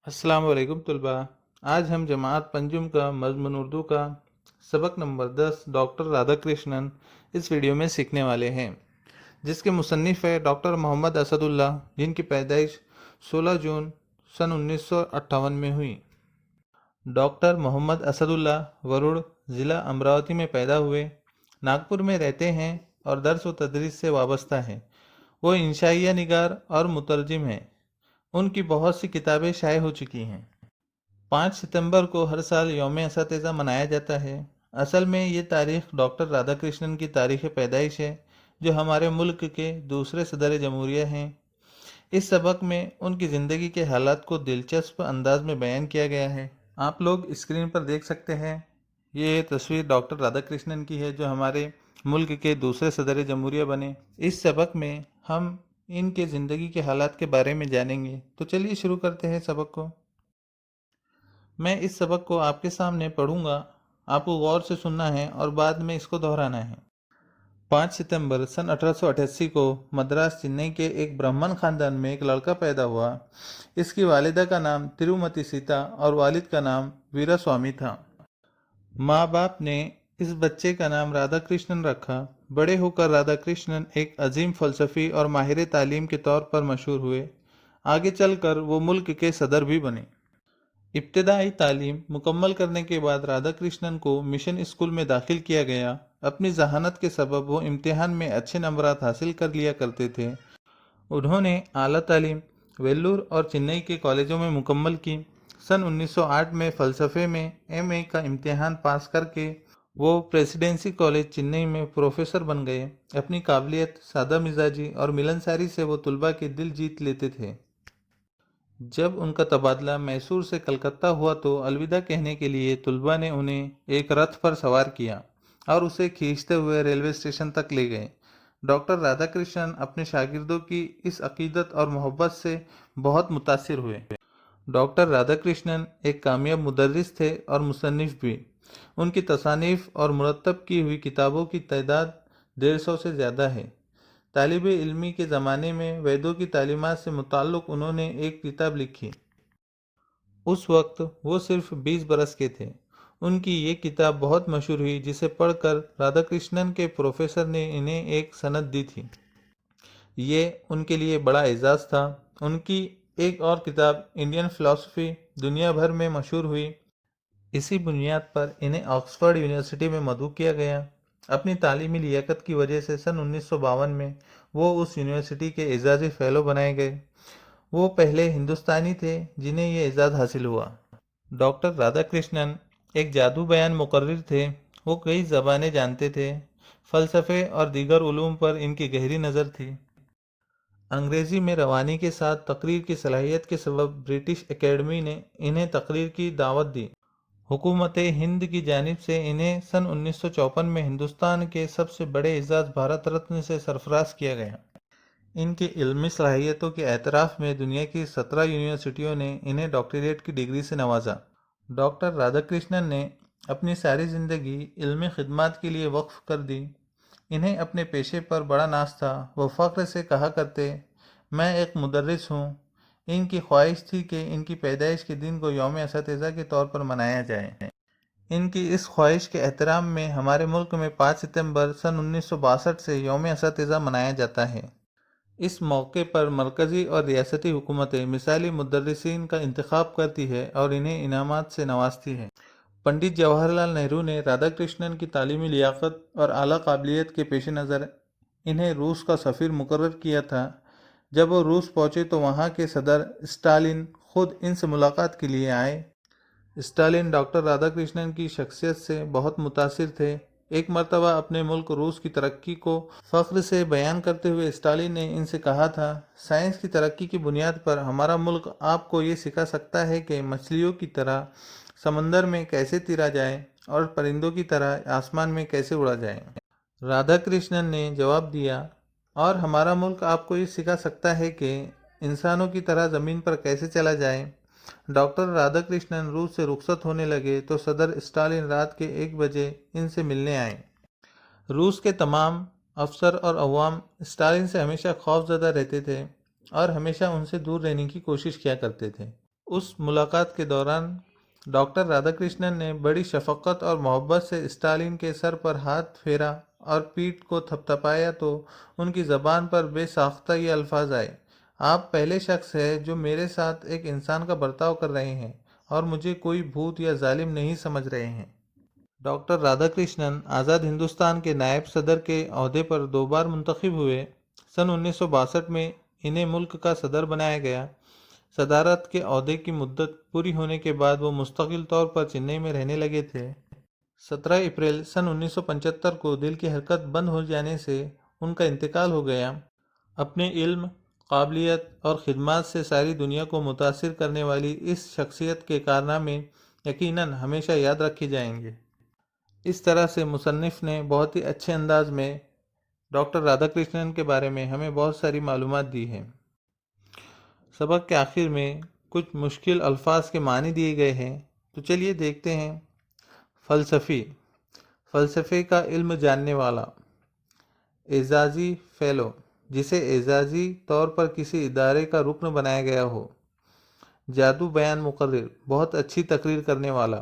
अस्सलाम वालेकुम तलबा। आज हम जमात पंजुम का मज़मून उर्दू का सबक नंबर 10 डॉक्टर राधाकृष्णन इस वीडियो में सीखने वाले हैं, जिसके मुसन्निफ़ है डॉक्टर मोहम्मद असदुल्ला, जिनकी पैदाइश 16 जून सन 1958 में हुई। डॉक्टर मोहम्मद असदुल्ला वरुड़ ज़िला अमरावती में पैदा हुए, नागपुर में रहते हैं और दर्स व तदरीस से वाबस्ता है। वो इंशाइया निगार और मुतरजिम हैं। उनकी बहुत सी किताबें शाये हो चुकी हैं। 5 सितंबर को हर साल यौम असातिज़ा मनाया जाता है। असल में ये तारीख डॉक्टर राधाकृष्णन की तारीख़ पैदाइश है, जो हमारे मुल्क के दूसरे सदर जमहूरिया हैं। इस सबक में उनकी ज़िंदगी के हालात को दिलचस्प अंदाज में बयान किया गया है। आप लोग स्क्रीन पर देख सकते हैं, ये तस्वीर डॉक्टर राधाकृष्णन की है, जो हमारे मुल्क के दूसरे सदर जमहूरिया बने। इस सबक में हम इनके ज़िंदगी के हालात के बारे में जानेंगे। तो चलिए शुरू करते हैं सबक को। मैं इस सबक को आपके सामने पढ़ूंगा, आपको गौर से सुनना है और बाद में इसको दोहराना है। 5 सितंबर सन 1888 को मद्रास चेन्नई के एक ब्राह्मण खानदान में एक लड़का पैदा हुआ। इसकी वालिदा का नाम तिरुमति सीता और वालिद का नाम वीरास्वामी था। माँ बाप ने इस बच्चे का नाम राधा कृष्णन रखा। बड़े होकर राधा कृष्णन एक अजीम फ़लसफ़ी और माहिर तालीम के तौर पर मशहूर हुए। आगे चलकर वो मुल्क के सदर भी बने। इब्तदाई तालीम मुकम्मल करने के बाद राधा कृष्णन को मिशन स्कूल में दाखिल किया गया। अपनी जहानत के सबब वो इम्तिहान में अच्छे नंबरात हासिल कर लिया करते थे। उन्होंने आला तालीम वेल्लूर और चेन्नई के कॉलेजों में मुकम्मल की। सन 1908 में फ़लसफ़े में एमए का इम्तिहान पास करके वो प्रेसिडेंसी कॉलेज चेन्नई में प्रोफेसर बन गए। अपनी काबिलियत, सादा मिजाजी और मिलनसारी से वो तुलबा के दिल जीत लेते थे। जब उनका तबादला मैसूर से कलकत्ता हुआ तो अलविदा कहने के लिए तुलबा ने उन्हें एक रथ पर सवार किया और उसे खींचते हुए रेलवे स्टेशन तक ले गए। डॉक्टर राधाकृष्णन अपने शागिर्दों की इस अकीदत और मोहब्बत से बहुत मुतासिर हुए। डॉक्टर राधाकृष्णन एक कामयाब मुदर्रिस थे और मुसन्निफ़ भी। उनकी तसानीफ़ और मुरतब की हुई किताबों की तादाद 150 से ज़्यादा है। तालिब इल्मी के ज़माने में वेदों की तालीमात से मुताल्लिक़ उन्होंने एक किताब लिखी। उस वक्त वो सिर्फ 20 बरस के थे। उनकी ये किताब बहुत मशहूर हुई, जिसे पढ़कर राधाकृष्णन के प्रोफेसर ने इन्हें एक सनद दी थी। ये उनके लिए बड़ा एजाज़ था। उनकी एक और किताब इंडियन फ़िलासफ़ी दुनिया भर में मशहूर हुई। इसी बुनियाद पर इन्हें ऑक्सफोर्ड यूनिवर्सिटी में मदऊ किया गया। अपनी तालीमी लियाकत की वजह से सन 1952 में वो उस यूनिवर्सिटी के एजाज़ी फ़ेलो बनाए गए। वो पहले हिंदुस्तानी थे जिन्हें ये एजाज़ हासिल हुआ। डॉक्टर राधाकृष्णन एक जादू बयान मुकर्रिर थे। वो कई ज़बानें जानते थे। फ़लसफ़े और दीगर उलूम पर इनकी गहरी नज़र थी। अंग्रेज़ी में रवानी के साथ तकरीर की सलाहियत के सबब ब्रिटिश एकेडमी ने इन्हें तकरीर की दावत दी। हुकूमत हिंद की जानिब से इन्हें सन 1954 में हिंदुस्तान के सबसे बड़े एजाज़ भारत रत्न से सरफराज किया गया। इनकी इल्मी सलाहियतों के एतराफ़ में दुनिया की 17 यूनिवर्सिटियों ने इन्हें डॉक्टरेट की डिग्री से नवाजा। डॉक्टर राधाकृष्णन ने अपनी सारी ज़िंदगी इल्मी खिदमत के लिए वक्फ कर दी। इन्हें अपने पेशे पर बड़ा नाज था। वह फ़ख्र से कहा करते, मैं एक मुदर्रिस हूँ। इनकी ख्वाहिश थी कि इनकी पैदाइश के दिन को यौम असातिज़ा के तौर पर मनाया जाए। इनकी इस ख्वाहिश के एहतराम में हमारे मुल्क में 5 सितंबर सन 1962 से यौम असातिज़ा मनाया जाता है। इस मौके पर मरकज़ी और रियासती हुकूमतें मिसाली मुदर्रिसीन का इंतखाब करती है और इन्हें इनामात से नवाजती है। पंडित जवाहरलाल नेहरू ने राधाकृष्णन की तालीमी लियाकत और आला काबिलियत के पेश नज़र इन्हें रूस का सफ़ीर मुकर्रर किया था। जब वो रूस पहुँचे तो वहाँ के सदर स्टालिन खुद इनसे मुलाकात के लिए आए। स्टालिन डॉक्टर राधाकृष्णन की शख्सियत से बहुत मुतासिर थे। एक मर्तबा अपने मुल्क रूस की तरक्की को फ़ख्र से बयान करते हुए स्टालिन ने इनसे कहा था, साइंस की तरक्की की बुनियाद पर हमारा मुल्क आपको ये सिखा सकता है कि मछलियों की तरह समंदर में कैसे तैरा जाए और परिंदों की तरह आसमान में कैसे उड़ा जाए। राधाकृष्णन ने जवाब दिया, और हमारा मुल्क आपको ये सिखा सकता है कि इंसानों की तरह ज़मीन पर कैसे चला जाए। डॉक्टर राधाकृष्णन रूस से रुखसत होने लगे तो सदर स्टालिन रात के 1 बजे इनसे मिलने आए। रूस के तमाम अफसर और अवाम स्टालिन से हमेशा खौफजदा रहते थे और हमेशा उनसे दूर रहने की कोशिश किया करते थे। اس ملاقات کے دوران ڈاکٹر رادھا کرشنن نے بڑی شفقت اور محبت سے اسٹالین کے سر پر ہاتھ پھیرا اور پیٹھ کو تھپتھپایا تو ان کی زبان پر بے ساختہ یہ الفاظ آئے: آپ پہلے شخص ہیں جو میرے ساتھ ایک انسان کا برتاؤ کر رہے ہیں اور مجھے کوئی بھوت یا ظالم نہیں سمجھ رہے ہیں۔ ڈاکٹر رادھا کرشنن آزاد ہندوستان کے نائب صدر کے عہدے پر 2 بار منتخب ہوئے۔ سن 1962 میں انہیں ملک کا صدر بنایا گیا۔ صدارت کے عہدے کی مدت پوری ہونے کے بعد وہ مستقل طور پر چنئی میں رہنے لگے تھے۔ 17 اپریل سن 1975 کو دل کی حرکت بند ہو جانے سے ان کا انتقال ہو گیا۔ اپنے علم، قابلیت اور خدمات سے ساری دنیا کو متاثر کرنے والی اس شخصیت کے کارنامے یقیناً ہمیشہ یاد رکھے جائیں گے۔ اس طرح سے مصنف نے بہت ہی اچھے انداز میں ڈاکٹر رادھا کرشنن کے بارے میں ہمیں بہت ساری معلومات دی ہیں۔ سبق کے آخر میں کچھ مشکل الفاظ کے معنی دیے گئے ہیں، تو چلیے دیکھتے ہیں۔ فلسفی، فلسفے کا علم جاننے والا۔ اعزازی فیلو، جسے اعزازی طور پر کسی ادارے کا رکن بنایا گیا ہو۔ جادو بیان مقرر، بہت اچھی تقریر کرنے والا۔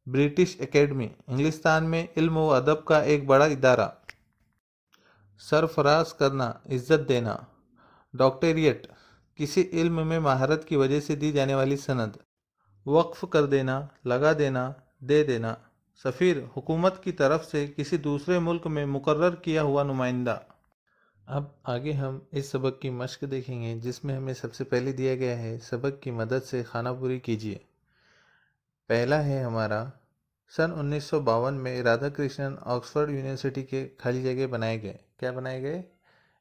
برٹش اکیڈمی، انگلستان میں علم و ادب کا ایک بڑا ادارہ۔ سرفراز کرنا، عزت دینا۔ ڈاکٹریٹ، کسی علم میں مہارت کی وجہ سے دی جانے والی سند۔ وقف کر دینا، لگا دینا، دے دینا۔ سفیر، حکومت کی طرف سے کسی دوسرے ملک میں مقرر کیا ہوا نمائندہ۔ اب آگے ہم اس سبق کی مشق دیکھیں گے، جس میں ہمیں سب سے پہلے دیا گیا ہے سبق کی مدد سے خانہ پوری کیجیے۔ پہلا ہے ہمارا، سن 1952 میں رادھا کرشنن آکسفورڈ یونیورسٹی کے خالی جگہ بنائے گئے۔ کیا بنائے گئے؟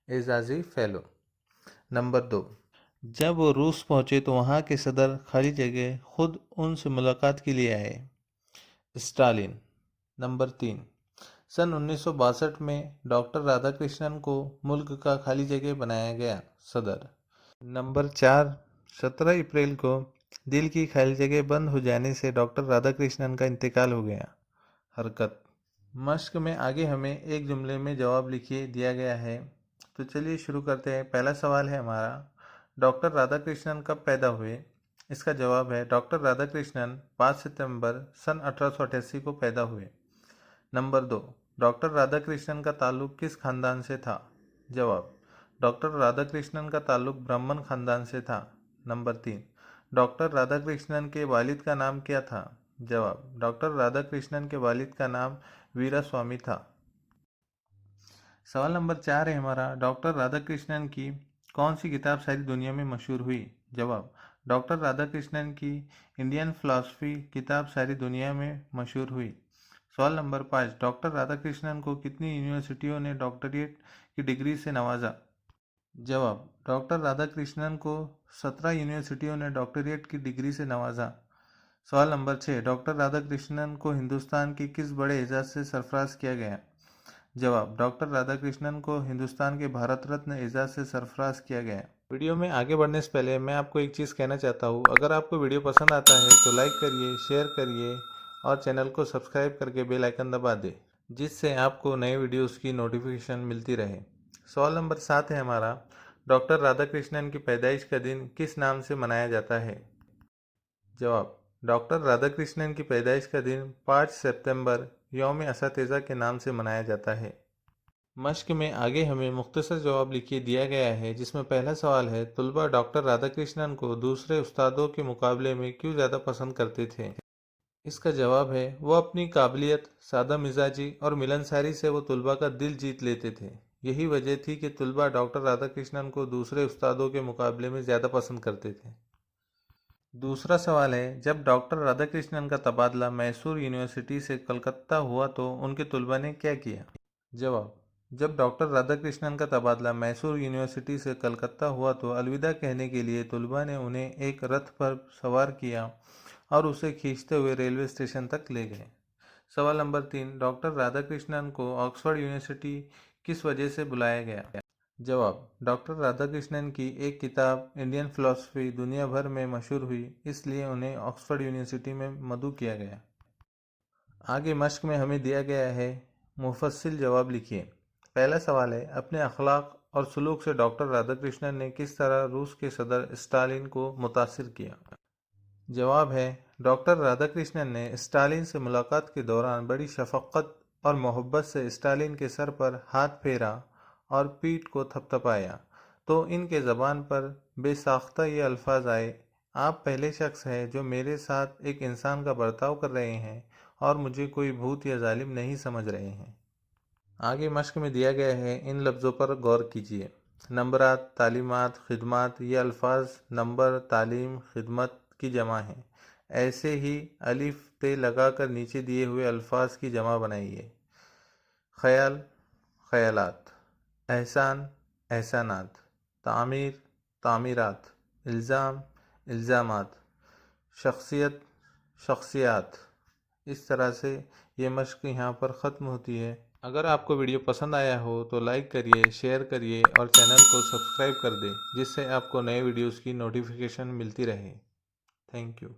اعزازی فیلو۔ نمبر 2، جب وہ روس پہنچے تو وہاں کے صدر خالی جگہ خود ان سے ملاقات کے لیے آئے۔ اسٹالین۔ نمبر 3، سن 1962 میں ڈاکٹر رادھا کرشنن کو ملک کا خالی جگہ بنایا گیا صدر۔ نمبر 4، 17 اپریل کو دل کی خالی جگہ بند ہو جانے سے ڈاکٹر رادھا کرشنن کا انتقال ہو گیا۔ حرکت۔ مشق میں آگے ہمیں ایک جملے میں جواب لکھیے دیا گیا ہے، تو چلیے شروع کرتے ہیں۔ پہلا سوال ہے ہمارا، ڈاکٹر رادھا کرشنن کب پیدا ہوئے؟ اس کا جواب ہے ڈاکٹر رادھا کرشنن 5 ستمبر سن 1888 کو پیدا ہوئے۔ نمبر 2، ڈاکٹر رادھا کرشنن کا تعلق کس خاندان سے تھا؟ جواب، ڈاکٹر رادھا کرشنن کا تعلق برہمن خاندان سے تھا۔ نمبر 3، ڈاکٹر رادھا کرشنن کے والد کا نام کیا تھا؟ جواب، ڈاکٹر رادھا کرشنن کے والد کا نام ویرا سوامی تھا۔ سوال نمبر 4 ہے ہمارا، ڈاکٹر رادھا کرشنن کی کون سی کتاب ساری دنیا میں مشہور ہوئی؟ جواب، ڈاکٹر رادھا کرشنن کی انڈین فلسفی کتاب ساری دنیا میں مشہور ہوئی۔ سوال نمبر 5، ڈاکٹر رادھا کرشنن کو کتنی یونیورسٹیوں نے ڈاکٹریٹ کی ڈگری سے نوازا؟ جواب، ڈاکٹر رادھا کرشنن کو 17 یونیورسٹیوں نے ڈاکٹریٹ کی ڈگری سے نوازا۔ سوال نمبر 6، ڈاکٹر رادھا کرشنن کو ہندوستان کے کس بڑے اعزاز سے سرفراز کیا گیا؟ جواب، ڈاکٹر رادھا کرشنن کو ہندوستان کے بھارت رتن اعزاز سے سرفراز کیا گیا۔ ویڈیو میں آگے بڑھنے سے پہلے میں آپ کو ایک چیز کہنا چاہتا ہوں، اگر آپ کو ویڈیو پسند آتا ہے تو لائک کریے، شیئر کریے اور چینل کو سبسکرائب کر کے بیل آئیکن دبا دیں، جس سے آپ کو نئے ویڈیوز کی نوٹیفیکیشن ملتی رہے۔ سوال نمبر 7 ہے ہمارا، ڈاکٹر رادھا کرشنن کی پیدائش کا دن کس نام سے منایا جاتا ہے؟ جواب، ڈاکٹر رادھا کرشنن کی پیدائش کا دن 5 ستمبر یوم اساتذہ کے نام سے منایا جاتا ہے۔ مشق میں آگے ہمیں مختصر جواب لکھیے دیا گیا ہے، جس میں پہلا سوال ہے، طلباء ڈاکٹر رادھا کرشنن کو دوسرے استادوں کے مقابلے میں کیوں زیادہ پسند کرتے تھے؟ اس کا جواب ہے، وہ اپنی قابلیت، سادہ مزاجی اور ملنساری سے وہ طلباء کا دل جیت لیتے تھے۔ یہی وجہ تھی کہ طلباء ڈاکٹر رادھا کرشنن کو دوسرے استادوں کے مقابلے میں زیادہ پسند کرتے تھے۔ دوسرا سوال ہے، جب ڈاکٹر رادھا کرشنن کا تبادلہ میسور یونیورسٹی سے کلکتہ ہوا تو ان کے طلباء نے کیا کیا؟ جواب، جب ڈاکٹر رادھا کرشنن کا تبادلہ میسور یونیورسٹی سے کلکتہ ہوا تو الوداع کہنے کے لیے طلباء نے انہیں ایک رتھ پر سوار کیا اور اسے کھینچتے ہوئے ریلوے اسٹیشن تک لے گئے۔ سوال نمبر 3، ڈاکٹر رادھا کرشنن کو آکسفورڈ یونیورسٹی کس وجہ سے بلایا گیا؟ جواب، ڈاکٹر رادھا کرشنن کی ایک کتاب انڈین فلسفی دنیا بھر میں مشہور ہوئی، اس لیے انہیں آکسفورڈ یونیورسٹی میں مدعو کیا گیا۔ آگے مشق میں ہمیں دیا گیا ہے، مفصل جواب لکھیے۔ پہلا سوال ہے، اپنے اخلاق اور سلوک سے ڈاکٹر رادھا کرشنن نے کس طرح روس کے صدر اسٹالین کو متاثر کیا؟ जवाब है, डॉक्टर राधाकृष्णन ने स्टालिन से मुलाकात के दौरान बड़ी शफकत और मोहब्बत से स्टालिन के सर पर हाथ फेरा और पीठ को थपथपाया तो इनके ज़बान पर बेसाख्ता ये अल्फाज आए, आप पहले शख्स हैं जो मेरे साथ एक इंसान का बर्ताव कर रहे हैं और मुझे कोई भूत या जालिम नहीं समझ रहे हैं। आगे मश्क में दिया गया है, इन लफ्ज़ों पर गौर कीजिए। नंबरात, तालीमात, खिदमत, ये अल्फाज नंबर, तालीम, खिदमत की जमा हैं। ऐसे ही अलिफ पे लगाकर नीचे दिए हुए अल्फाज की जमा बनाइए। ख्याल, ख्यालात, एहसान, एहसानात, तामीर, तामीरात, इल्ज़ाम, इल्ज़ामात, शख्सियत, शख्सियात। इस तरह से ये मश्क यहाँ पर ख़त्म होती है। अगर आपको वीडियो पसंद आया हो तो लाइक करिए, शेयर करिए और चैनल को सब्सक्राइब कर दें, जिससे आपको नए वीडियोस की नोटिफिकेशन मिलती रहे। Thank you.